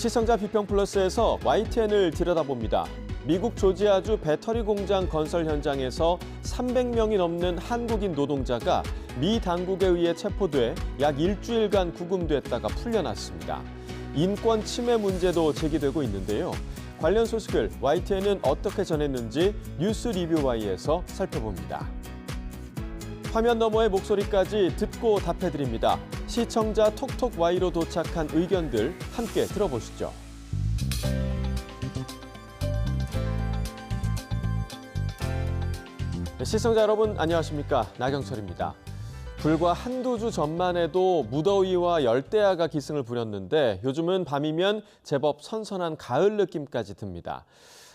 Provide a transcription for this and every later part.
시청자 비평 플러스에서 YTN을 들여다봅니다. 미국 조지아주 배터리 공장 건설 현장에서 300명이 넘는 한국인 노동자가 미 당국에 의해 체포돼 약 일주일간 구금됐다가 풀려났습니다. 인권 침해 문제도 제기되고 있는데요. 관련 소식을 YTN은 어떻게 전했는지 뉴스 리뷰 Y에서 살펴봅니다. 화면 너머의 목소리까지 듣고 답해드립니다. 시청자 톡톡 Y로 도착한 의견들 함께 들어보시죠. 시청자 여러분 안녕하십니까? 나경철입니다. 불과 한두 주 전만 해도 무더위와 열대야가 기승을 부렸는데 요즘은 밤이면 제법 선선한 가을 느낌까지 듭니다.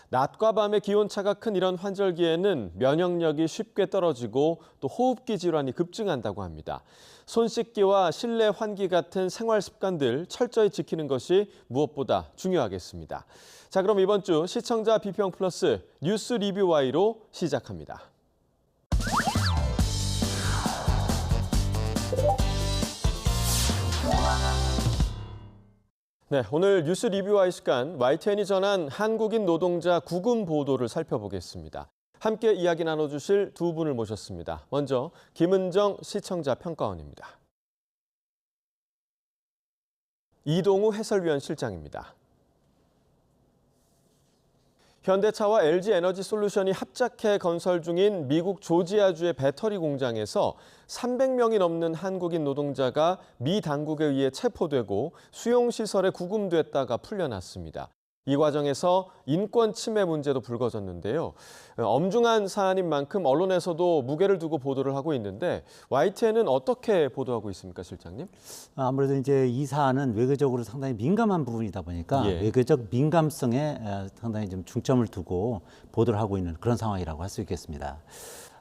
낮과 밤의 기온차가 큰 이런 환절기에는 면역력이 쉽게 떨어지고 또 호흡기 질환이 급증한다고 합니다. 손 씻기와 실내 환기 같은 생활 습관들 철저히 지키는 것이 무엇보다 중요하겠습니다. 자, 그럼 이번 주 시청자 비평 플러스 뉴스 리뷰 Y로 시작합니다. 네, 오늘 뉴스 리뷰 Y 시간 YTN이 전한 한국인 노동자 구금 보도를 살펴보겠습니다. 함께 이야기 나눠주실 두 분을 모셨습니다. 먼저 김은정 시청자 평가원입니다. 이동우 해설위원 실장입니다. 현대차와 LG에너지솔루션이 합작해 건설 중인 미국 조지아주의 배터리 공장에서 300명이 넘는 한국인 노동자가 미 당국에 의해 체포되고 수용시설에 구금됐다가 풀려났습니다. 이 과정에서 인권 침해 문제도 불거졌는데요. 엄중한 사안인 만큼 언론에서도 무게를 두고 보도를 하고 있는데 YTN은 어떻게 보도하고 있습니까, 실장님? 아무래도 이제 이 사안은 외교적으로 상당히 민감한 부분이다 보니까 외교적 민감성에 상당히 좀 중점을 두고 보도를 하고 있는 그런 상황이라고 할 수 있겠습니다.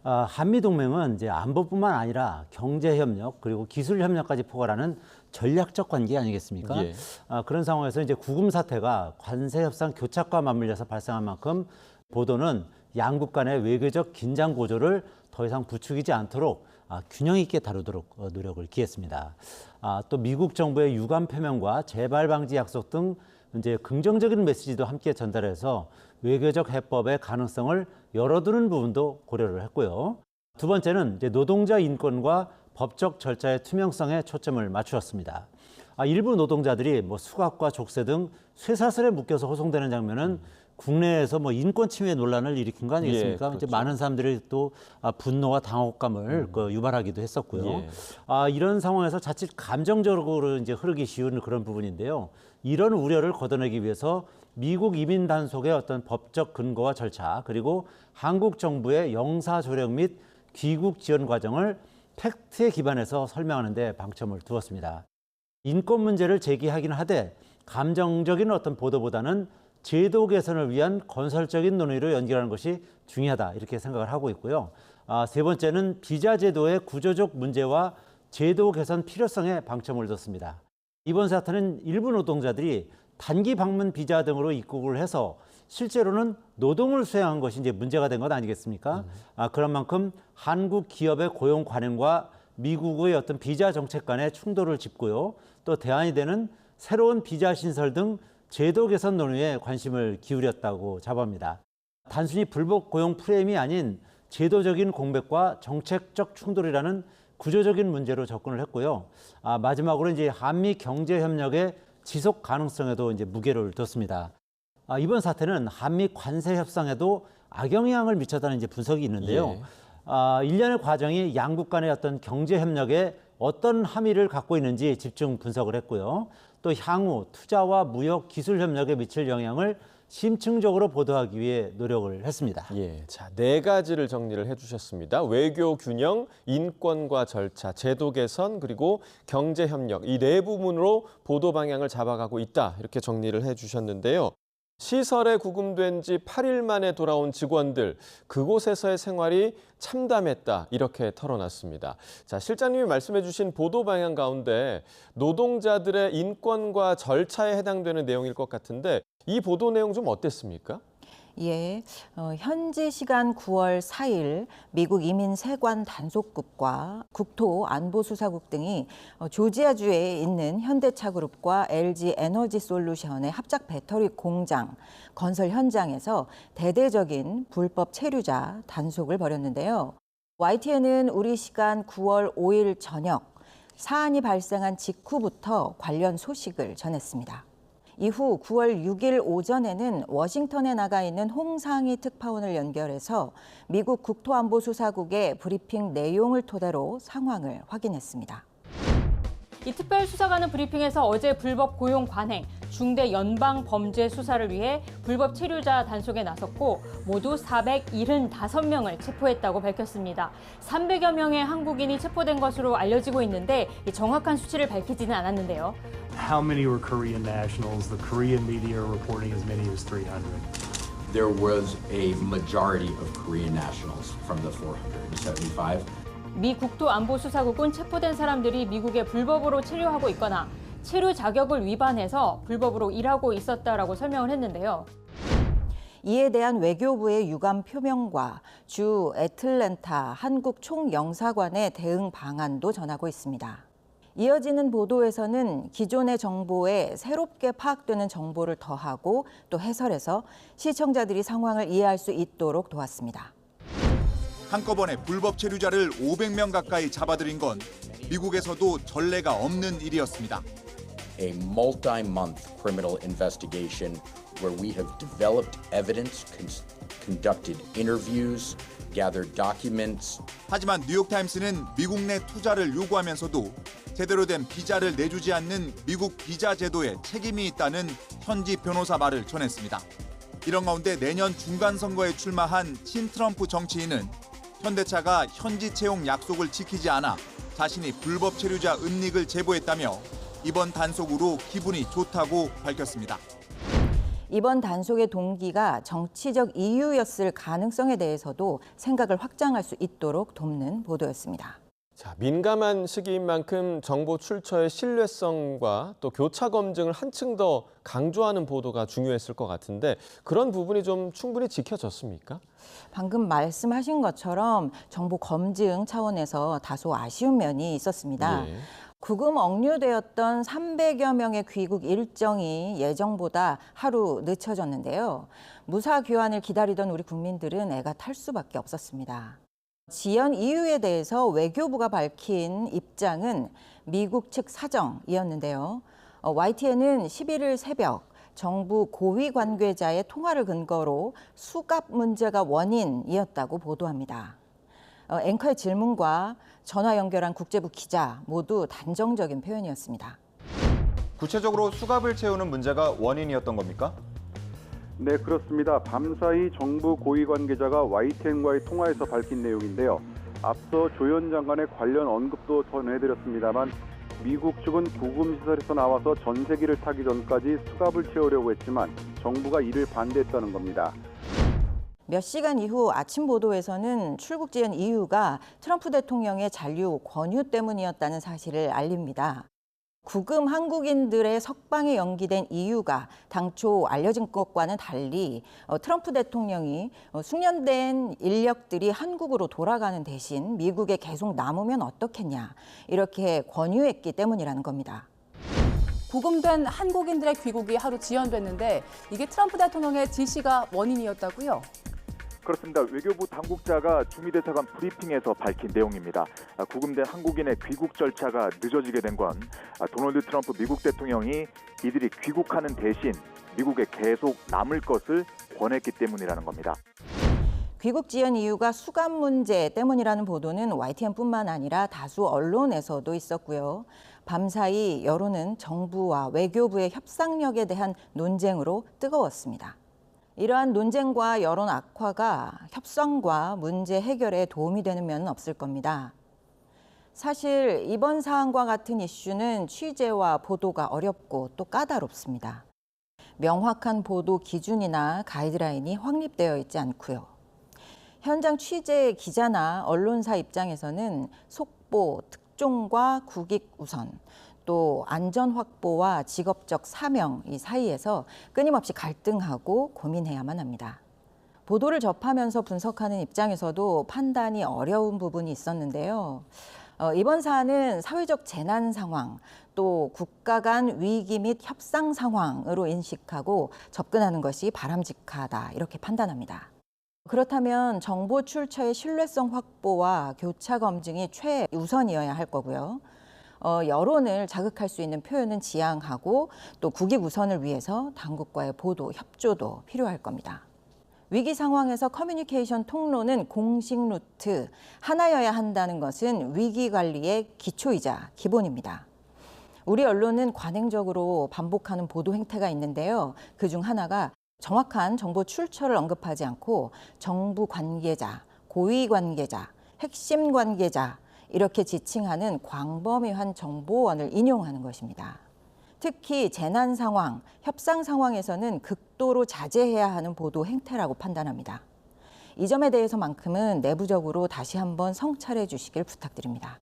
한미 동맹은 이제 안보뿐만 아니라 경제 협력 그리고 기술 협력까지 포괄하는 전략적 관계 아니겠습니까? 그런 상황에서 이제 구금 사태가 관세 협상 교착과 맞물려서 발생한 만큼 보도는 양국 간의 외교적 긴장 고조를 더 이상 부추기지 않도록 균형 있게 다루도록 노력을 기했습니다. 또 미국 정부의 유감 표명과 재발 방지 약속 등 이제 긍정적인 메시지도 함께 전달해서 외교적 해법의 가능성을 열어두는 부분도 고려를 했고요. 두 번째는 이제 노동자 인권과 법적 절차의 투명성에 초점을 맞추었습니다. 일부 노동자들이 수갑과 족쇄 등 쇠사슬에 묶여서 호송되는 장면은 국내에서 인권 침해 논란을 일으킨 거 아니겠습니까? 그렇죠. 이제 많은 사람들이 또 분노와 당혹감을 유발하기도 했었고요. 이런 상황에서 자칫 감정적으로 이제 흐르기 쉬운 그런 부분인데요. 이런 우려를 걷어내기 위해서 미국 이민 단속의 어떤 법적 근거와 절차 그리고 한국 정부의 영사 조력 및 귀국 지원 과정을 팩트에 기반해서 설명하는 데 방점을 두었습니다. 인권 문제를 제기하긴 하되 감정적인 어떤 보도보다는 제도 개선을 위한 건설적인 논의로 연결하는 것이 중요하다 이렇게 생각을 하고 있고요. 세 번째는 비자 제도의 구조적 문제와 제도 개선 필요성에 방점을 뒀습니다. 이번 사태는 일부 노동자들이 단기 방문 비자 등으로 입국을 해서 실제로는 노동을 수행한 것이 이제 문제가 된 것 아니겠습니까? 그런 만큼 한국 기업의 고용 관행과 미국의 어떤 비자 정책 간의 충돌을 짚고요. 또 대안이 되는 새로운 비자 신설 등 제도 개선 논의에 관심을 기울였다고 자부합니다. 단순히 불법 고용 프레임이 아닌 제도적인 공백과 정책적 충돌이라는 구조적인 문제로 접근을 했고요. 마지막으로 이제 한미 경제 협력의 지속 가능성에도 이제 무게를 뒀습니다. 이번 사태는 한미 관세 협상에도 악영향을 미쳤다는 이제 분석이 있는데요. 일련의 과정이 양국 간의 어떤 경제 협력에 어떤 함의를 갖고 있는지 집중 분석을 했고요. 또 향후 투자와 무역 기술 협력에 미칠 영향을 심층적으로 보도하기 위해 노력을 했습니다. 자, 네 가지를 정리를 해주셨습니다. 외교 균형, 인권과 절차, 제도 개선, 그리고 경제 협력 이 네 부분으로 보도 방향을 잡아가고 있다 이렇게 정리를 해주셨는데요. 시설에 구금된 지 8일 만에 돌아온 직원들, 그곳에서의 생활이 참담했다 이렇게 털어놨습니다. 자, 실장님이 말씀해 주신 보도 방향 가운데 노동자들의 인권과 절차에 해당되는 내용일 것 같은데 이 보도 내용 좀 어땠습니까? 예, 현지 시간 9월 4일 미국 이민세관 단속국과 국토안보수사국 등이 조지아주에 있는 현대차그룹과 LG 에너지솔루션의 합작 배터리 공장 건설 현장에서 대대적인 불법 체류자 단속을 벌였는데요. YTN은 우리 시간 9월 5일 저녁 사안이 발생한 직후부터 관련 소식을 전했습니다. 이후 9월 6일 오전에는 워싱턴에 나가 있는 홍상희 특파원을 연결해서 미국 국토안보수사국의 브리핑 내용을 토대로 상황을 확인했습니다. 이 특별수사관은 브리핑에서 어제 불법 고용 관행, 중대 연방 범죄 수사를 위해 불법 체류자 단속에 나섰고 모두 475명을 체포했다고 밝혔습니다. 300여 명의 한국인이 체포된 것으로 알려지고 있는데 정확한 수치를 밝히지는 않았는데요. How many were Korean nationals? The Korean media are reporting as many as 300. There was a majority of Korean nationals from the 475. 미 국토안보수사국은 체포된 사람들이 미국에 불법으로 체류하고 있거나 체류 자격을 위반해서 불법으로 일하고 있었다라고 설명을 했는데요. 이에 대한 외교부의 유감 표명과 주 애틀랜타 한국 총영사관의 대응 방안도 전하고 있습니다. 이어지는 보도에서는 기존의 정보에 새롭게 파악되는 정보를 더하고 또 해설해서 시청자들이 상황을 이해할 수 있도록 도왔습니다. 한꺼번에 불법 체류자를 500명 가까이 잡아들인 건 미국에서도 전례가 없는 일이었습니다. A multi-month criminal investigation where we have developed evidence, conducted interviews, gathered documents. 하지만 뉴욕타임스는 미국 내 투자를 요구하면서도 제대로 된 비자를 내주지 않는 미국 비자 제도에 책임이 있다는 현지 변호사 말을 전했습니다. 이런 가운데 내년 중간선거에 출마한 친트럼프 정치인은 현대차가 현지 채용 약속을 지키지 않아 자신이 불법 체류자 은닉을 제보했다며 이번 단속으로 기분이 좋다고 밝혔습니다. 이번 단속의 동기가 정치적 이유였을 가능성에 대해서도 생각을 확장할 수 있도록 돕는 보도였습니다. 자, 민감한 시기인 만큼 정보 출처의 신뢰성과 또 교차 검증을 한층 더 강조하는 보도가 중요했을 것 같은데 그런 부분이 좀 충분히 지켜졌습니까? 방금 말씀하신 것처럼 정보 검증 차원에서 다소 아쉬운 면이 있었습니다. 예. 구금 억류되었던 300여 명의 귀국 일정이 예정보다 하루 늦춰졌는데요. 무사 귀환을 기다리던 우리 국민들은 애가 탈 수밖에 없었습니다. 지연 이유에 대해서 외교부가 밝힌 입장은 미국 측 사정이었는데요. YTN은 11일 새벽 정부 고위 관계자의 통화를 근거로 수갑 문제가 원인이었다고 보도합니다. 앵커의 질문과 전화 연결한 국제부 기자 모두 단정적인 표현이었습니다. 구체적으로 수갑을 채우는 문제가 원인이었던 겁니까? 네, 그렇습니다. 밤사이 정부 고위 관계자가 YTN과의 통화에서 밝힌 내용인데요. 앞서 조 현 장관의 관련 언급도 전해드렸습니다만 미국 측은 구금시설에서 나와서 전세기를 타기 전까지 수갑을 채우려고 했지만 정부가 이를 반대했다는 겁니다. 몇 시간 이후 아침 보도에서는 출국 지연 이유가 트럼프 대통령의 잔류 권유 때문이었다는 사실을 알립니다. 구금 한국인들의 석방이 연기된 이유가 당초 알려진 것과는 달리 트럼프 대통령이 숙련된 인력들이 한국으로 돌아가는 대신 미국에 계속 남으면 어떻겠냐 이렇게 권유했기 때문이라는 겁니다. 구금된 한국인들의 귀국이 하루 지연됐는데 이게 트럼프 대통령의 지시가 원인이었다고요? 그렇습니다. 외교부 당국자가 주미 대사관 브리핑에서 밝힌 내용입니다. 구금된 한국인의 귀국 절차가 늦어지게 된 건 도널드 트럼프 미국 대통령이 이들이 귀국하는 대신 미국에 계속 남을 것을 권했기 때문이라는 겁니다. 귀국 지연 이유가 수갑 문제 때문이라는 보도는 YTN뿐만 아니라 다수 언론에서도 있었고요. 밤사이 여론은 정부와 외교부의 협상력에 대한 논쟁으로 뜨거웠습니다. 이러한 논쟁과 여론 악화가 협상과 문제 해결에 도움이 되는 면은 없을 겁니다. 사실 이번 사안과 같은 이슈는 취재와 보도가 어렵고 또 까다롭습니다. 명확한 보도 기준이나 가이드라인이 확립되어 있지 않고요. 현장 취재 기자나 언론사 입장에서는 속보, 특종과 국익 우선, 또 안전 확보와 직업적 사명 이 사이에서 끊임없이 갈등하고 고민해야만 합니다. 보도를 접하면서 분석하는 입장에서도 판단이 어려운 부분이 있었는데요. 이번 사안은 사회적 재난 상황, 또 국가 간 위기 및 협상 상황으로 인식하고 접근하는 것이 바람직하다 이렇게 판단합니다. 그렇다면 정보 출처의 신뢰성 확보와 교차 검증이 최우선이어야 할 거고요. 여론을 자극할 수 있는 표현은 지양하고 또 국익 우선을 위해서 당국과의 보도, 협조도 필요할 겁니다. 위기 상황에서 커뮤니케이션 통로는 공식 루트 하나여야 한다는 것은 위기 관리의 기초이자 기본입니다. 우리 언론은 관행적으로 반복하는 보도 행태가 있는데요. 그중 하나가 정확한 정보 출처를 언급하지 않고 정부 관계자, 고위 관계자, 핵심 관계자 이렇게 지칭하는 광범위한 정보원을 인용하는 것입니다. 특히 재난 상황, 협상 상황에서는 극도로 자제해야 하는 보도 행태라고 판단합니다. 이 점에 대해서만큼은 내부적으로 다시 한번 성찰해 주시길 부탁드립니다.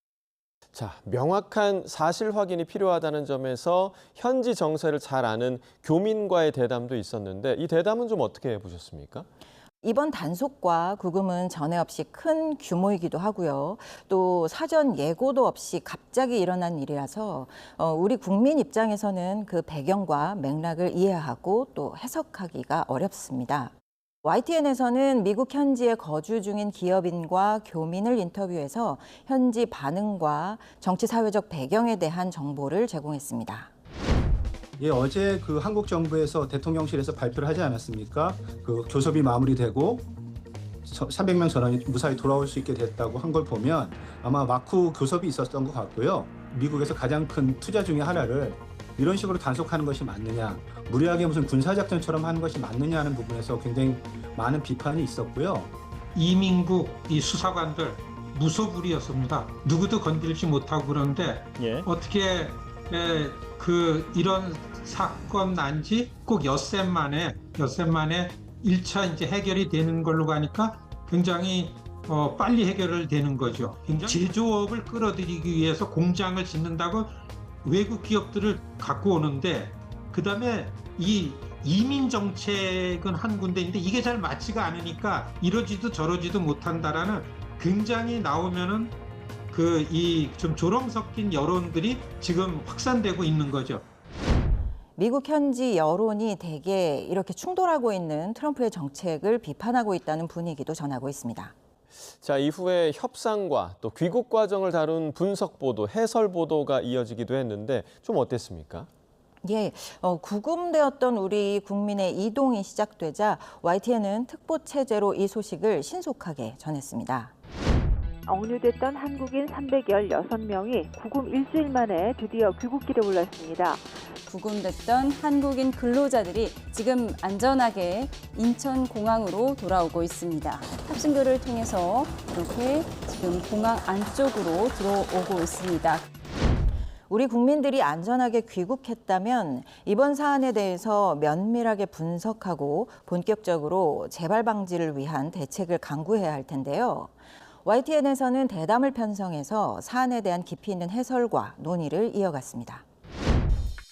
자, 명확한 사실 확인이 필요하다는 점에서 현지 정세를 잘 아는 교민과의 대담도 있었는데 이 대담은 좀 어떻게 보셨습니까? 이번 단속과 구금은 전에 없이 큰 규모이기도 하고요. 또 사전 예고도 없이 갑자기 일어난 일이라서 우리 국민 입장에서는 그 배경과 맥락을 이해하고 또 해석하기가 어렵습니다. YTN에서는 미국 현지에 거주 중인 기업인과 교민을 인터뷰해서 현지 반응과 정치 사회적 배경에 대한 정보를 제공했습니다. 예, 어제 그 한국 정부에서 대통령실에서 발표를 하지 않았습니까? 그 교섭이 마무리되고 300명 전원이 무사히 돌아올 수 있게 됐다고 한 걸 보면 아마 마쿠 교섭이 있었던 것 같고요. 미국에서 가장 큰 투자 중에 하나를 이런 식으로 단속하는 것이 맞느냐, 무리하게 무슨 군사작전처럼 하는 것이 맞느냐 하는 부분에서 굉장히 많은 비판이 있었고요. 이민국 이 수사관들 무소불위였습니다. 누구도 건들지 못하고 그러는데 어떻게 이런 사건 난 지 꼭 엿새 만에 1차 이제 해결이 되는 걸로 가니까 굉장히 빨리 해결을 되는 거죠. 굉장히 제조업을 끌어들이기 위해서 공장을 짓는다고 외국 기업들을 갖고 오는데 그다음에 이 이민 정책은 한 군데인데 이게 잘 맞지가 않으니까 이러지도 저러지도 못한다라는 굉장히 나오면은 이 좀 조롱 섞인 여론들이 지금 확산되고 있는 거죠. 미국 현지 여론이 대개 이렇게 충돌하고 있는 트럼프의 정책을 비판하고 있다는 분위기도 전하고 있습니다. 자, 이후에 협상과 또 귀국 과정을 다룬 분석 보도, 해설 보도가 이어지기도 했는데 좀 어땠습니까? 예, 구금되었던 우리 국민의 이동이 시작되자 YTN은 특보 체제로 이 소식을 신속하게 전했습니다. 억류됐던 한국인 316명이 구금 일주일 만에 드디어 귀국길에 올랐습니다. 구금됐던 한국인 근로자들이 지금 안전하게 인천공항으로 돌아오고 있습니다. 탑승구를 통해서 이렇게 지금 공항 안쪽으로 들어오고 있습니다. 우리 국민들이 안전하게 귀국했다면 이번 사안에 대해서 면밀하게 분석하고 본격적으로 재발 방지를 위한 대책을 강구해야 할 텐데요. YTN에서는 대담을 편성해서 사안에 대한 깊이 있는 해설과 논의를 이어갔습니다.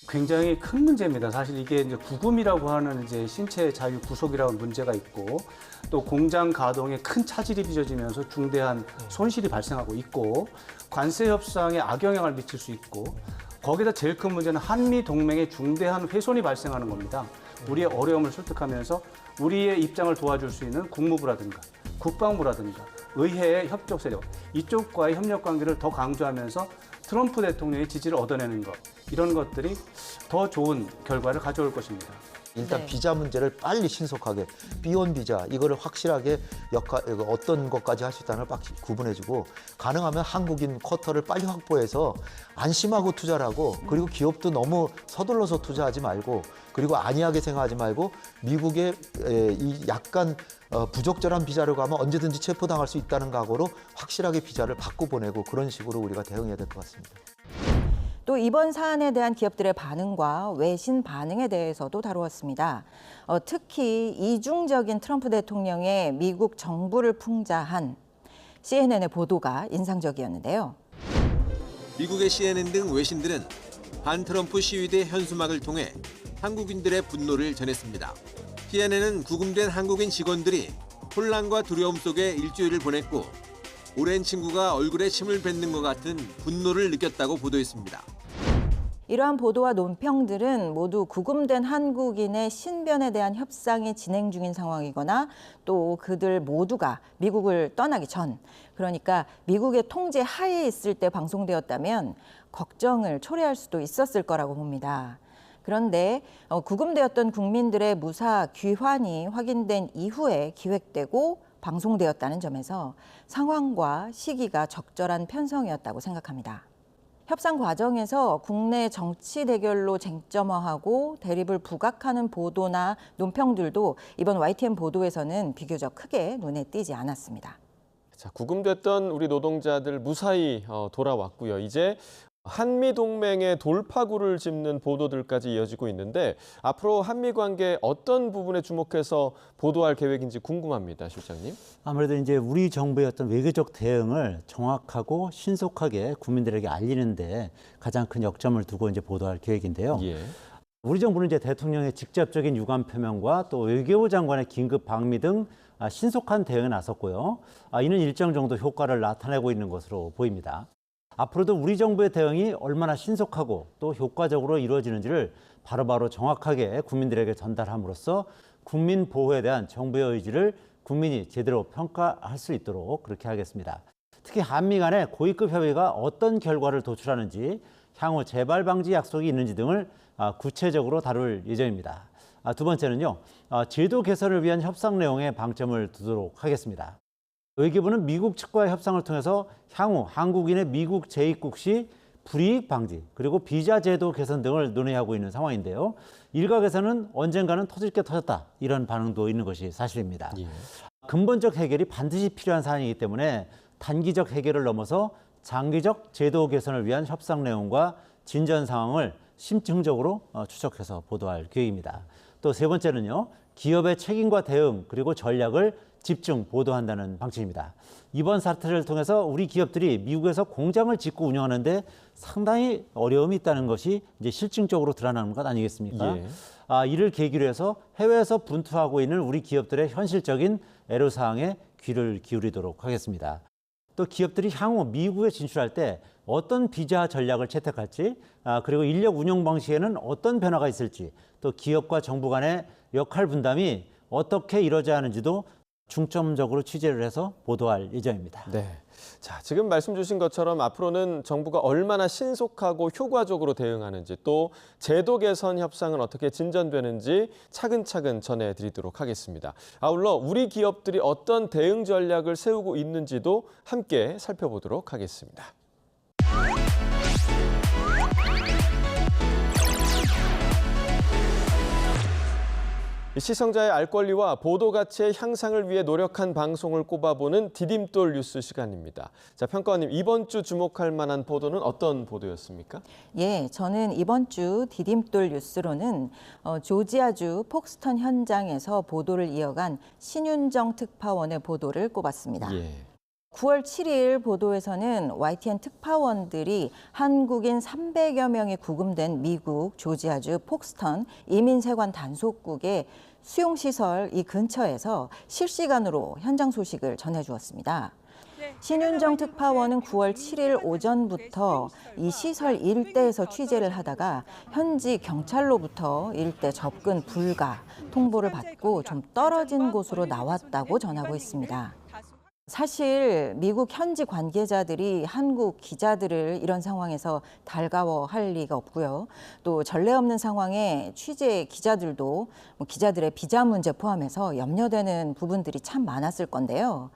굉장히 큰 문제입니다. 사실 이게 이제 구금이라고 하는 이제 신체 자유 구속이라는 문제가 있고 또 공장 가동에 큰 차질이 빚어지면서 중대한 손실이 발생하고 있고 관세 협상에 악영향을 미칠 수 있고 거기다 제일 큰 문제는 한미 동맹에 중대한 훼손이 발생하는 겁니다. 우리의 어려움을 설득하면서 우리의 입장을 도와줄 수 있는 국무부라든가 국방부라든가 의회의 협력 세력 이쪽과의 협력 관계를 더 강조하면서 트럼프 대통령의 지지를 얻어내는 것 이런 것들이 더 좋은 결과를 가져올 것입니다. 일단 비자 문제를 빨리 신속하게 B1 비자 이거를 확실하게 어떤 것까지 할 수 있다는 걸 딱 구분해주고 가능하면 한국인 쿼터를 빨리 확보해서 안심하고 투자를 하고 그리고 기업도 너무 서둘러서 투자하지 말고 그리고 안이하게 생각하지 말고 미국의 이 약간 부적절한 비자를 가면 언제든지 체포당할 수 있다는 각오로 확실하게 비자를 받고 보내고 그런 식으로 우리가 대응해야 될 것 같습니다. 또 이번 사안에 대한 기업들의 반응과 외신 반응에 대해서도 다루었습니다. 특히 이중적인 트럼프 대통령의 미국 정부를 풍자한 CNN의 보도가 인상적이었는데요. 미국의 CNN 등 외신들은 반 트럼프 시위대 현수막을 통해 한국인들의 분노를 전했습니다. CNN은 구금된 한국인 직원들이 혼란과 두려움 속에 일주일을 보냈고 오랜 친구가 얼굴에 침을 뱉는 것 같은 분노를 느꼈다고 보도했습니다. 이러한 보도와 논평들은 모두 구금된 한국인의 신변에 대한 협상이 진행 중인 상황이거나 또 그들 모두가 미국을 떠나기 전, 그러니까 미국의 통제 하에 있을 때 방송되었다면 걱정을 초래할 수도 있었을 거라고 봅니다. 그런데 구금되었던 국민들의 무사 귀환이 확인된 이후에 기획되고 방송되었다는 점에서 상황과 시기가 적절한 편성이었다고 생각합니다. 협상 과정에서 국내 정치 대결로 쟁점화하고 대립을 부각하는 보도나 논평들도 이번 YTN 보도에서는 비교적 크게 눈에 띄지 않았습니다. 자, 구금됐던 우리 노동자들 무사히 돌아왔고요. 이제 한미동맹의 돌파구를 짚는 보도들까지 이어지고 있는데 앞으로 한미 관계 어떤 부분에 주목해서 보도할 계획인지 궁금합니다, 실장님. 아무래도 이제 우리 정부의 어떤 외교적 대응을 정확하고 신속하게 국민들에게 알리는데 가장 큰 역점을 두고 이제 보도할 계획인데요. 예. 우리 정부는 이제 대통령의 직접적인 유감 표명과 또 외교부 장관의 긴급 방미 등 신속한 대응에 나섰고요. 이는 일정 정도 효과를 나타내고 있는 것으로 보입니다. 앞으로도 우리 정부의 대응이 얼마나 신속하고 또 효과적으로 이루어지는지를 바로바로 정확하게 국민들에게 전달함으로써 국민 보호에 대한 정부의 의지를 국민이 제대로 평가할 수 있도록 그렇게 하겠습니다. 특히 한미 간의 고위급 협의가 어떤 결과를 도출하는지, 향후 재발 방지 약속이 있는지 등을 구체적으로 다룰 예정입니다. 두 번째는요, 제도 개선을 위한 협상 내용에 방점을 두도록 하겠습니다. 외교부는 미국 측과의 협상을 통해서 향후 한국인의 미국 재입국 시 불이익 방지 그리고 비자 제도 개선 등을 논의하고 있는 상황인데요. 일각에서는 언젠가는 터질 게 터졌다 이런 반응도 있는 것이 사실입니다. 예. 근본적 해결이 반드시 필요한 사안이기 때문에 단기적 해결을 넘어서 장기적 제도 개선을 위한 협상 내용과 진전 상황을 심층적으로 추적해서 보도할 계획입니다. 또 세 번째는요, 기업의 책임과 대응 그리고 전략을 집중 보도한다는 방침입니다. 이번 사태를 통해서 우리 기업들이 미국에서 공장을 짓고 운영하는데 상당히 어려움이 있다는 것이 이제 실증적으로 드러나는 것 아니겠습니까? 예. 이를 계기로 해서 해외에서 분투하고 있는 우리 기업들의 현실적인 애로사항에 귀를 기울이도록 하겠습니다. 또 기업들이 향후 미국에 진출할 때 어떤 비자 전략을 채택할지, 그리고 인력 운영 방식에는 어떤 변화가 있을지, 또 기업과 정부 간의 역할 분담이 어떻게 이루어져야 하는지도 중점적으로 취재를 해서 보도할 예정입니다. 네. 자, 지금 말씀 주신 것처럼 앞으로는 정부가 얼마나 신속하고 효과적으로 대응하는지 또 제도 개선 협상은 어떻게 진전되는지 차근차근 전해드리도록 하겠습니다. 아울러 우리 기업들이 어떤 대응 전략을 세우고 있는지도 함께 살펴보도록 하겠습니다. 시청자의 알 권리와 보도 가치의 향상을 위해 노력한 방송을 꼽아보는 디딤돌 뉴스 시간입니다. 자, 평가원님, 이번 주 주목할 만한 보도는 어떤 보도였습니까? 예, 저는 이번 주 디딤돌 뉴스로는 조지아주 폭스턴 현장에서 보도를 이어간 신윤정 특파원의 보도를 꼽았습니다. 예. 9월 7일 보도에서는 YTN 특파원들이 한국인 300여 명이 구금된 미국 조지아주 폭스턴 이민세관 단속국의 수용시설 이 근처에서 실시간으로 현장 소식을 전해주었습니다. 신윤정 특파원은 9월 7일 오전부터 이 시설 일대에서 취재를 하다가 현지 경찰로부터 일대 접근 불가 통보를 받고 좀 떨어진 곳으로 나왔다고 전하고 있습니다. 사실 미국 현지 관계자들이 한국 기자들을 이런 상황에서 달가워할 리가 없고요. 또 전례 없는 상황에 취재 기자들도 기자들의 비자 문제 포함해서 염려되는 부분들이 참 많았을 건데요.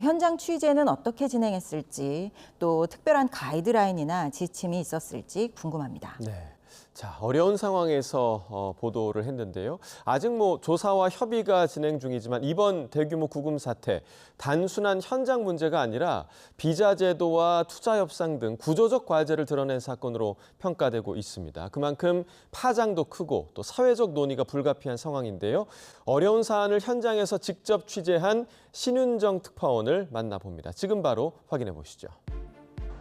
현장 취재는 어떻게 진행했을지 또 특별한 가이드라인이나 지침이 있었을지 궁금합니다. 네. 자, 어려운 상황에서 보도를 했는데요. 아직 조사와 협의가 진행 중이지만 이번 대규모 구금 사태, 단순한 현장 문제가 아니라 비자 제도와 투자 협상 등 구조적 과제를 드러낸 사건으로 평가되고 있습니다. 그만큼 파장도 크고 또 사회적 논의가 불가피한 상황인데요. 어려운 사안을 현장에서 직접 취재한 신윤정 특파원을 만나봅니다. 지금 바로 확인해 보시죠.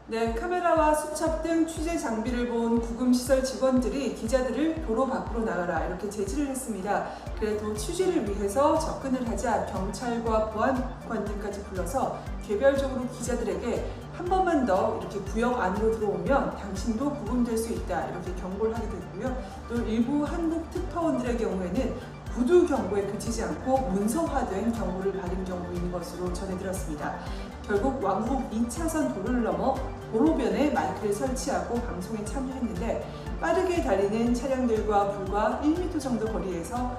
네, 카메라와 수첩 등 취재 장비를 본 구금시설 직원들이 기자들을 도로 밖으로 나가라 이렇게 제지를 했습니다. 그래도 취재를 위해서 접근을 하자 경찰과 보안관 등까지 불러서 개별적으로 기자들에게 한 번만 더 이렇게 구역 안으로 들어오면 당신도 구금될 수 있다 이렇게 경고를 하게 됐고요. 또 일부 한국 특파원들의 경우에는 구두 경고에 그치지 않고 문서화된 경고를 받은 경우도 있는 것으로 전해들었습니다. 결국 왕복 2차선 도로를 넘어 도로변에 마이크를 설치하고 방송에 참여했는데 빠르게 달리는 차량들과 불과 1m 정도 거리에서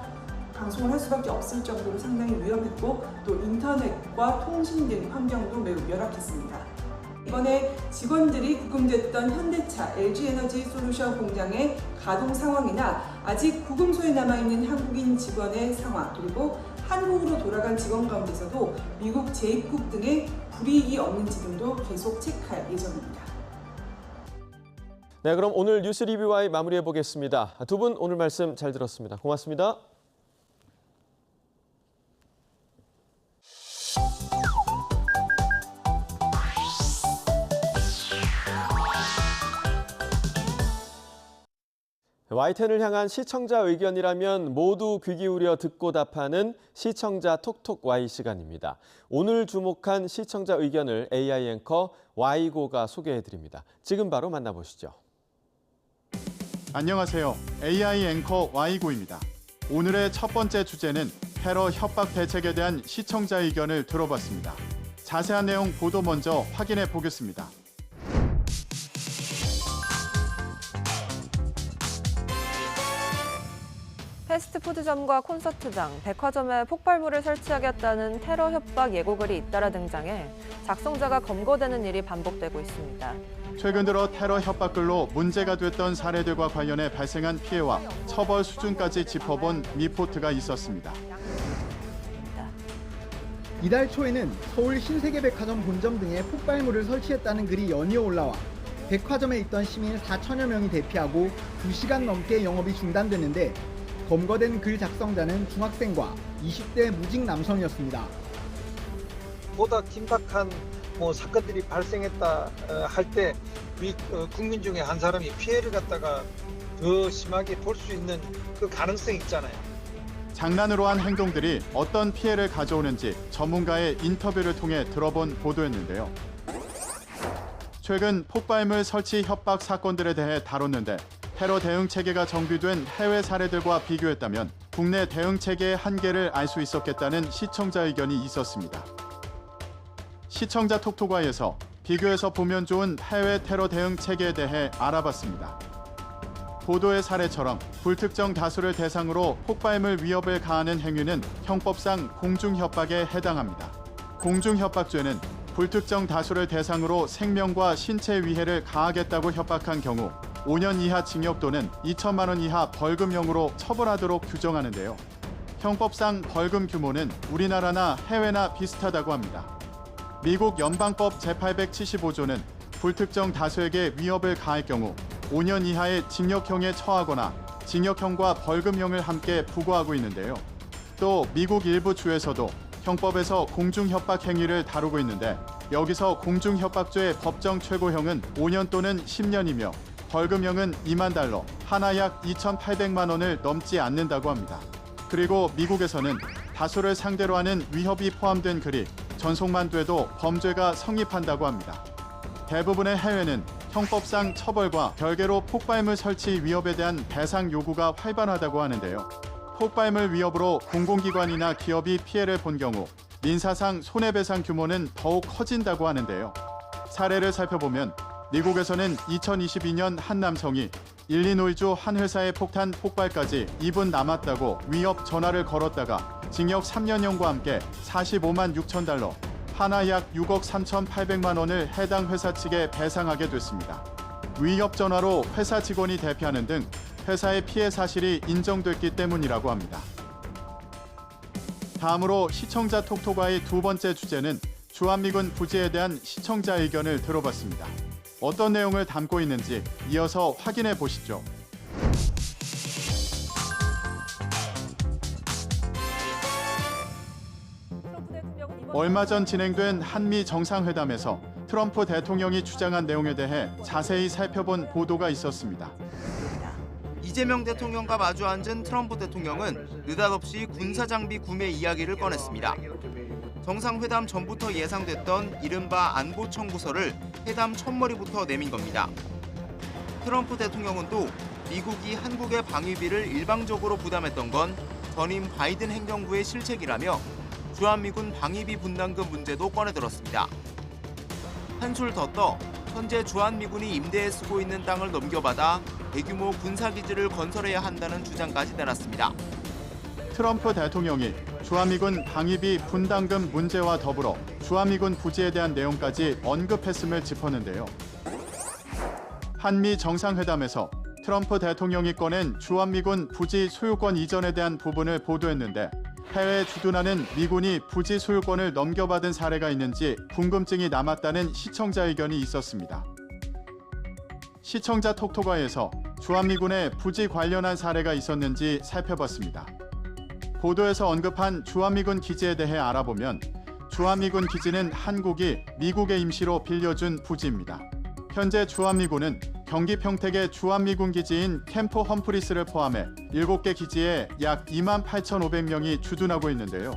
방송을 할 수밖에 없을 정도로 상당히 위험했고 또 인터넷과 통신 등 환경도 매우 열악했습니다. 이번에 직원들이 구금됐던 현대차 LG에너지 솔루션 공장의 가동 상황이나 아직 구금소에 남아있는 한국인 직원의 상황 그리고 한국으로 돌아간 직원 가운데서도 미국 재입국 등의 불이익이 없는지 등도 계속 체크할 예정입니다. 네, 그럼 오늘 뉴스 리뷰와의 마무리해 보겠습니다. 두 분 오늘 말씀 잘 들었습니다. 고맙습니다. YTN을 향한 시청자 의견이라면 모두 귀 기울여 듣고 답하는 시청자 톡톡 Y 시간입니다. 오늘 주목한 시청자 의견을 AI 앵커 Y고가 소개해드립니다. 지금 바로 만나보시죠. 안녕하세요. AI 앵커 Y고입니다. 오늘의 첫 번째 주제는 테러 협박 대책에 대한 시청자 의견을 들어봤습니다. 자세한 내용 보도 먼저 확인해 보겠습니다. 패스트푸드점과 콘서트장, 백화점에 폭발물을 설치하겠다는 테러 협박 예고글이 잇따라 등장해 작성자가 검거되는 일이 반복되고 있습니다. 최근 들어 테러 협박글로 문제가 됐던 사례들과 관련해 발생한 피해와 처벌 수준까지 짚어본 리포트가 있었습니다. 이달 초에는 서울 신세계백화점 본점 등에 폭발물을 설치했다는 글이 연이어 올라와 백화점에 있던 시민 4천여 명이 대피하고 2시간 넘게 영업이 중단됐는데 검거된 글 작성자는 중학생과 20대 무직 남성이었습니다. 보다 긴박한 사건들이 발생했다 할 때 국민 중에 한 사람이 피해를 갖다가 더 심하게 볼 수 있는 그 가능성이 있잖아요. 장난으로 한 행동들이 어떤 피해를 가져오는지 전문가의 인터뷰를 통해 들어본 보도였는데요. 최근 폭발물 설치 협박 사건들에 대해 다뤘는데 테러 대응 체계가 정비된 해외 사례들과 비교했다면 국내 대응 체계의 한계를 알 수 있었겠다는 시청자 의견이 있었습니다. 시청자 톡톡와에서 비교해서 보면 좋은 해외 테러 대응 체계에 대해 알아봤습니다. 보도의 사례처럼 불특정 다수를 대상으로 폭발물 위협을 가하는 행위는 형법상 공중협박에 해당합니다. 공중협박죄는 불특정 다수를 대상으로 생명과 신체 위해를 가하겠다고 협박한 경우 5년 이하 징역 또는 2천만 원 이하 벌금형으로 처벌하도록 규정하는데요. 형법상 벌금 규모는 우리나라나 해외나 비슷하다고 합니다. 미국 연방법 제875조는 불특정 다수에게 위협을 가할 경우 5년 이하의 징역형에 처하거나 징역형과 벌금형을 함께 부과하고 있는데요. 또 미국 일부 주에서도 형법에서 공중협박 행위를 다루고 있는데 여기서 공중협박죄의 법정 최고형은 5년 또는 10년이며 벌금형은 2만 달러, 하나 약 2,800만 원을 넘지 않는다고 합니다. 그리고 미국에서는 다수를 상대로 하는 위협이 포함된 글이 전송만 돼도 범죄가 성립한다고 합니다. 대부분의 해외는 형법상 처벌과 별개로 폭발물 설치 위협에 대한 배상 요구가 활발하다고 하는데요. 폭발물 위협으로 공공기관이나 기업이 피해를 본 경우 민사상 손해배상 규모는 더욱 커진다고 하는데요. 사례를 살펴보면 미국에서는 2022년 한 남성이 일리노이주 한 회사의 폭탄 폭발까지 2분 남았다고 위협 전화를 걸었다가 징역 3년형과 함께 45만 6천 달러, 하나 약 6억 3,800만 원을 해당 회사 측에 배상하게 됐습니다. 위협 전화로 회사 직원이 대피하는 등 회사의 피해 사실이 인정됐기 때문이라고 합니다. 다음으로 시청자 톡톡과의 두 번째 주제는 주한미군 부지에 대한 시청자 의견을 들어봤습니다. 어떤 내용을 담고 있는지 이어서 확인해 보시죠. 얼마 전 진행된 한미 정상회담에서 트럼프 대통령이 주장한 내용에 대해 자세히 살펴본 보도가 있었습니다. 이재명 대통령과 마주 앉은 트럼프 대통령은 느닷없이 군사장비 구매 이야기를 꺼냈습니다. 정상회담 전부터 예상됐던 이른바 안보 청구서를 회담 첫머리부터 내민 겁니다. 트럼프 대통령은 또 미국이 한국의 방위비를 일방적으로 부담했던 건 전임 바이든 행정부의 실책이라며 주한미군 방위비 분담금 문제도 꺼내들었습니다. 한술 더 떠 현재 주한미군이 임대에 쓰고 있는 땅을 넘겨받아 대규모 군사기지를 건설해야 한다는 주장까지 내놨습니다. 트럼프 대통령이 주한미군 방위비 분담금 문제와 더불어 주한미군 부지에 대한 내용까지 언급했음을 짚었는데요. 한미 정상회담에서 트럼프 대통령이 꺼낸 주한미군 부지 소유권 이전에 대한 부분을 보도했는데 해외에 주둔하는 미군이 부지 소유권을 넘겨받은 사례가 있는지 궁금증이 남았다는 시청자 의견이 있었습니다. 시청자 톡톡아에서 주한미군의 부지 관련한 사례가 있었는지 살펴봤습니다. 보도에서 언급한 주한미군 기지에 대해 알아보면 주한미군 기지는 한국이 미국에 임시로 빌려준 부지입니다. 현재 주한미군은 경기 평택의 주한미군 기지인 캠프 험프리스를 포함해 7개 기지에 약 28,500명이 주둔하고 있는데요.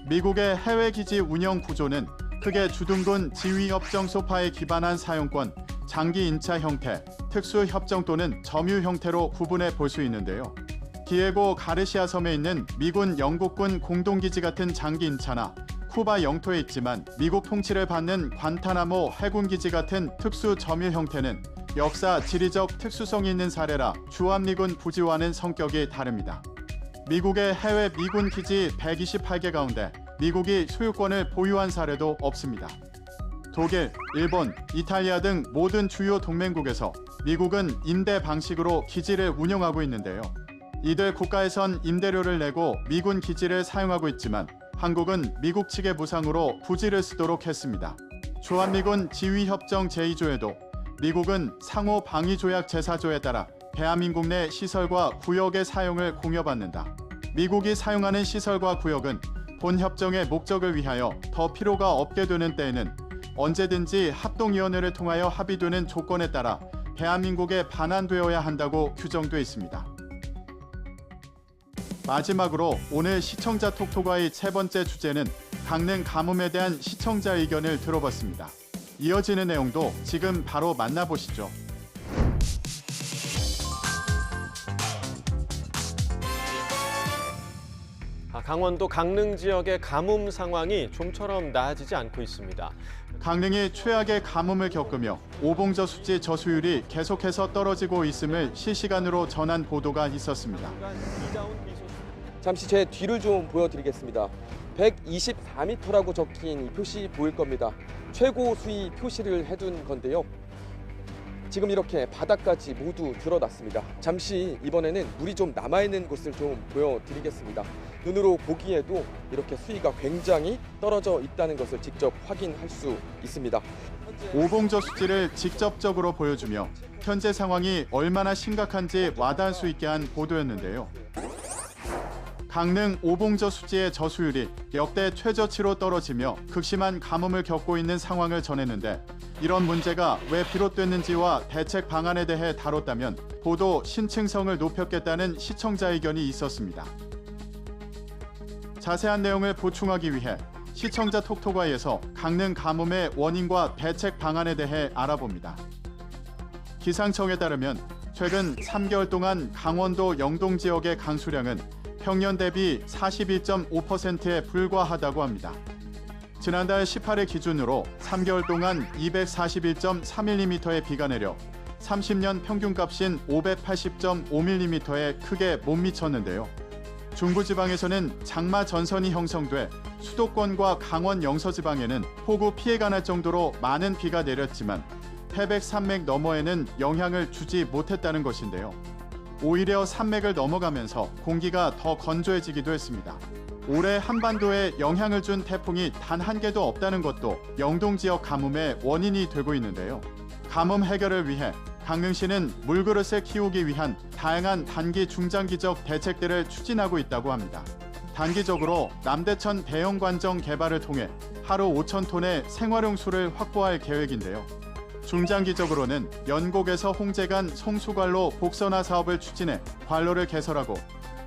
미국의 해외 기지 운영 구조는 크게 주둔군 지휘협정 소파에 기반한 사용권, 장기 인차 형태, 특수 협정 또는 점유 형태로 구분해 볼 수 있는데요. 디에고 가르시아 섬에 있는 미군 영국군 공동기지 같은 장기 인차나 쿠바 영토에 있지만 미국 통치를 받는 관타나모 해군기지 같은 특수 점유 형태는 역사, 지리적 특수성이 있는 사례라 주한미군 부지와는 성격이 다릅니다. 미국의 해외 미군 기지 128개 가운데 미국이 소유권을 보유한 사례도 없습니다. 독일, 일본, 이탈리아 등 모든 주요 동맹국에서 미국은 임대 방식으로 기지를 운영하고 있는데요. 이들 국가에선 임대료를 내고 미군 기지를 사용하고 있지만 한국은 미국 측의 무상으로 부지를 쓰도록 했습니다. 주한미군 지휘협정 제2조에도 미국은 상호 방위조약 제4조에 따라 대한민국 내 시설과 구역의 사용을 공여받는다. 미국이 사용하는 시설과 구역은 본 협정의 목적을 위하여 더 필요가 없게 되는 때에는 언제든지 합동위원회를 통하여 합의되는 조건에 따라 대한민국에 반환되어야 한다고 규정돼 있습니다. 마지막으로 오늘 시청자 톡톡아의 세 번째 주제는 강릉 가뭄에 대한 시청자 의견을 들어봤습니다. 이어지는 내용도 지금 바로 만나보시죠. 강원도 강릉 지역의 가뭄 상황이 좀처럼 나아지지 않고 있습니다. 강릉이 최악의 가뭄을 겪으며 오봉저수지 저수율이 계속해서 떨어지고 있음을 실시간으로 전한 보도가 있었습니다. 잠시 제 뒤를 좀 보여드리겠습니다. 124m라고 적힌 이 표시 보일 겁니다. 최고 수위 표시를 해둔 건데요. 지금 이렇게 바닥까지 모두 드러났습니다. 잠시 이번에는 물이 좀 남아있는 곳을 좀 보여드리겠습니다. 눈으로 보기에도 이렇게 수위가 굉장히 떨어져 있다는 것을 직접 확인할 수 있습니다. 오봉저수지를 직접적으로 보여주며 현재 상황이 얼마나 심각한지 와닿을 수 있게 한 보도였는데요. 강릉 오봉저수지의 저수율이 역대 최저치로 떨어지며 극심한 가뭄을 겪고 있는 상황을 전했는데 이런 문제가 왜 비롯됐는지와 대책 방안에 대해 다뤘다면 보도 신층성을 높였겠다는 시청자 의견이 있었습니다. 자세한 내용을 보충하기 위해 시청자 톡톡아에서 강릉 가뭄의 원인과 대책 방안에 대해 알아봅니다. 기상청에 따르면 최근 3개월 동안 강원도 영동 지역의 강수량은 평년 대비 41.5%에 불과하다고 합니다. 지난달 18일 기준으로 3개월 동안 241.3mm의 비가 내려 30년 평균값인 580.5mm에 크게 못 미쳤는데요. 중부지방에서는 장마 전선이 형성돼 수도권과 강원 영서지방에는 폭우 피해가 날 정도로 많은 비가 내렸지만 태백 산맥 너머에는 영향을 주지 못했다는 것인데요. 오히려 산맥을 넘어가면서 공기가 더 건조해지기도 했습니다. 올해 한반도에 영향을 준 태풍이 단 한 개도 없다는 것도 영동 지역 가뭄의 원인이 되고 있는데요. 가뭄 해결을 위해 강릉시는 물그릇을 키우기 위한 다양한 단기 중장기적 대책들을 추진하고 있다고 합니다. 단기적으로 남대천 대형관정 개발을 통해 하루 5,000톤의 생활용 수를 확보할 계획인데요. 중장기적으로는 연곡에서 홍제간 송수관로 복선화 사업을 추진해 관로를 개설하고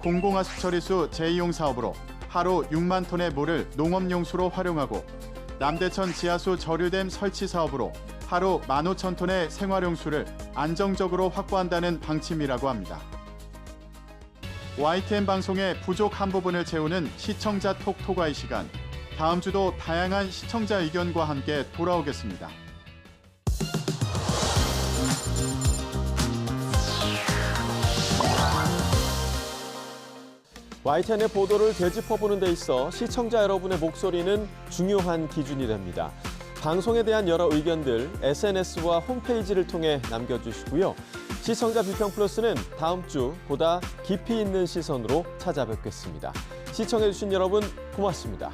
공공하수처리수 재이용 사업으로 하루 6만 톤의 물을 농업용수로 활용하고 남대천 지하수 저류댐 설치 사업으로 하루 15,000톤의 생활용수를 안정적으로 확보한다는 방침이라고 합니다. YTN 방송의 부족 한 부분을 채우는 시청자 톡 토과의 시간. 다음 주도 다양한 시청자 의견과 함께 돌아오겠습니다. YTN의 보도를 되짚어보는 데 있어 시청자 여러분의 목소리는 중요한 기준이 됩니다. 방송에 대한 여러 의견들 SNS와 홈페이지를 통해 남겨주시고요. 시청자 비평 플러스는 다음 주 보다 깊이 있는 시선으로 찾아뵙겠습니다. 시청해주신 여러분 고맙습니다.